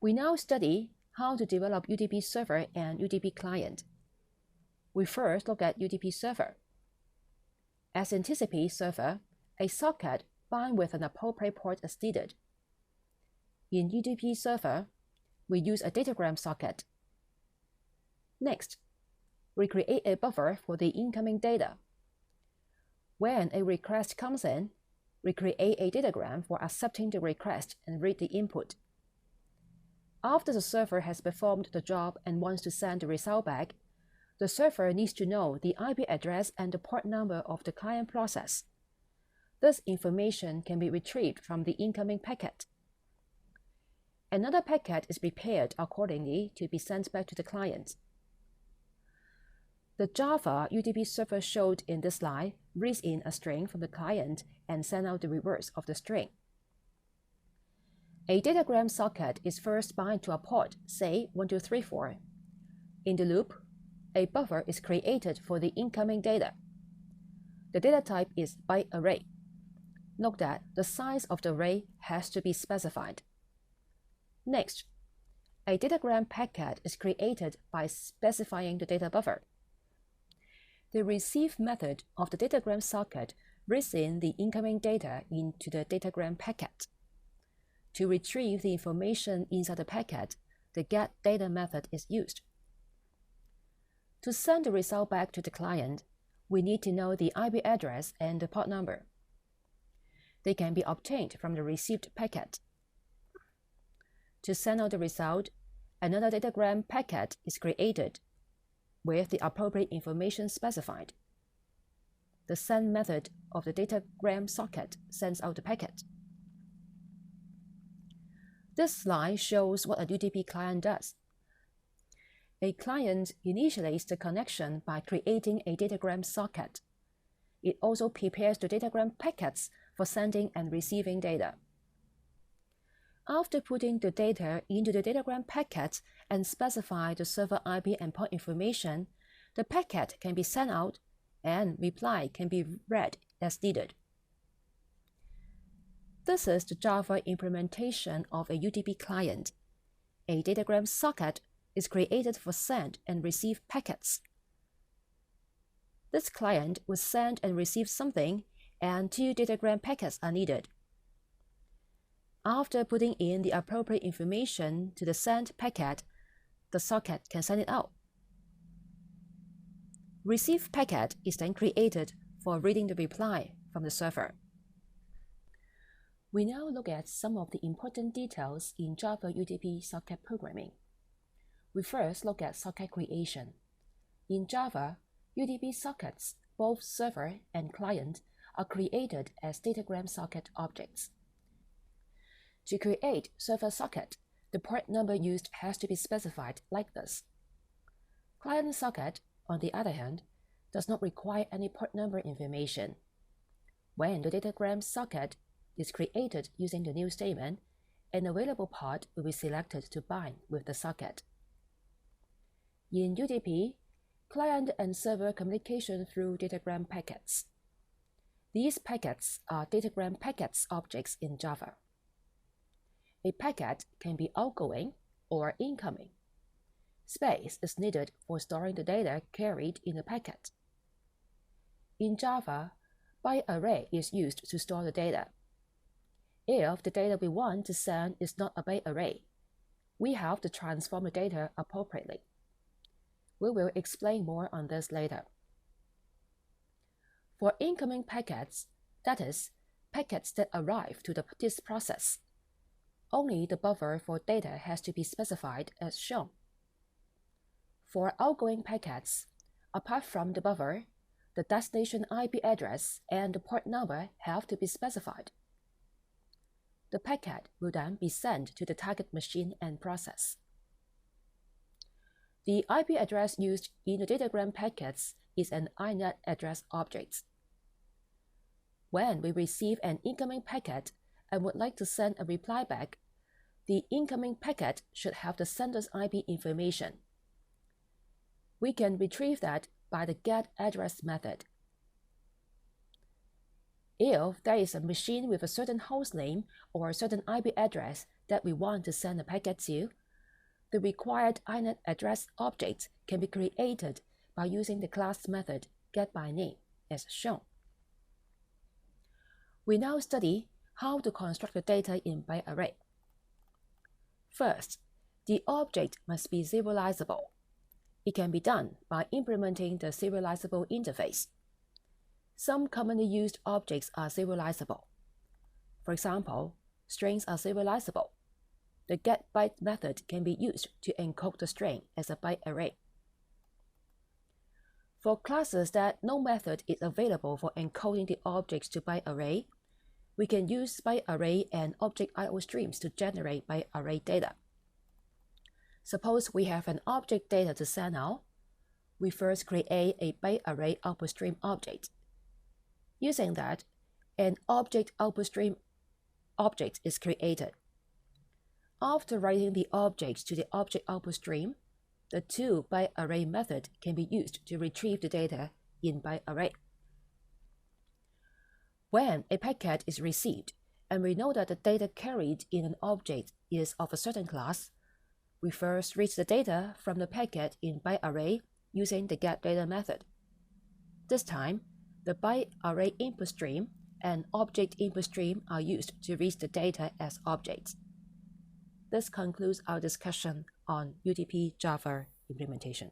We now study how to develop UDP server and UDP client. We first look at UDP server. As in TCP server, a socket binds with an appropriate port is needed. In UDP server, we use a datagram socket. Next, we create a buffer for the incoming data. When a request comes in, we create a datagram for accepting the request and read the input. After the server has performed the job and wants to send the result back, the server needs to know the IP address and the port number of the client process. This information can be retrieved from the incoming packet. Another packet is prepared accordingly to be sent back to the client. The Java UDP server showed in this slide reads in a string from the client and sends out the reverse of the string. A datagram socket is first bound to a port, say 1234. In the loop, a buffer is created for the incoming data. The data type is byte array. Note that the size of the array has to be specified. Next, a datagram packet is created by specifying the data buffer. The receive method of the datagram socket reads in the incoming data into the datagram packet. To retrieve the information inside the packet, the get data method is used. To send the result back to the client, we need to know the IP address and the port number. They can be obtained from the received packet. To send out the result, another datagram packet is created with the appropriate information specified. The send method of the datagram socket sends out the packet. This slide shows what a UDP client does. A client initiates the connection by creating a datagram socket. It also prepares the datagram packets for sending and receiving data. After putting the data into the datagram packet and specify the server IP and port information, the packet can be sent out and reply can be read as needed. This is the Java implementation of a UDP client. A datagram socket is created for send and receive packets. This client will send and receive something, and 2 datagram packets are needed. After putting in the appropriate information to the send packet, the socket can send it out. Receive packet is then created for reading the reply from the server. We now look at some of the important details in Java UDP socket programming. We first look at socket creation. In Java, UDP sockets, both server and client, are created as datagram socket objects. To create server socket, the port number used has to be specified like this. Client socket, on the other hand, does not require any port number information. When the datagram socket is created using the new statement, an available port will be selected to bind with the socket. In UDP, client and server communication through datagram packets. These packets are datagram packets objects in Java. A packet can be outgoing or incoming. Space is needed for storing the data carried in the packet. In Java, byte array is used to store the data. If the data we want to send is not a byte array, we have to transform the data appropriately. We will explain more on this later. For incoming packets, that is, packets that arrive to the disk process, only the buffer for data has to be specified as shown. For outgoing packets, apart from the buffer, the destination IP address and the port number have to be specified. The packet will then be sent to the target machine and processed. The IP address used in the datagram packets is an INET address object. When we receive an incoming packet and would like to send a reply back, the incoming packet should have the sender's IP information. We can retrieve that by the get address method. If there is a machine with a certain host name or a certain IP address that we want to send a packet to, the required INET address object can be created by using the class method getByName as shown. We now study how to construct the data in byte array. First, the object must be serializable. It can be done by implementing the serializable interface. Some commonly used objects are serializable. For example, strings are serializable. The getByte method can be used to encode the string as a byte array. For classes that no method is available for encoding the objects to byte array, we can use byte array and object I/O streams to generate byte array data. Suppose we have an object data to send out. We first create a byte array output stream object. Using that, an object output stream object is created. After writing the objects to the object output stream, the toByteArray method can be used to retrieve the data in byte array. When a packet is received and we know that the data carried in an object is of a certain class, we first read the data from the packet in byte array using the getData method. This time, the byte array input stream and object input stream are used to read the data as objects. This concludes our discussion on UDP Java implementation.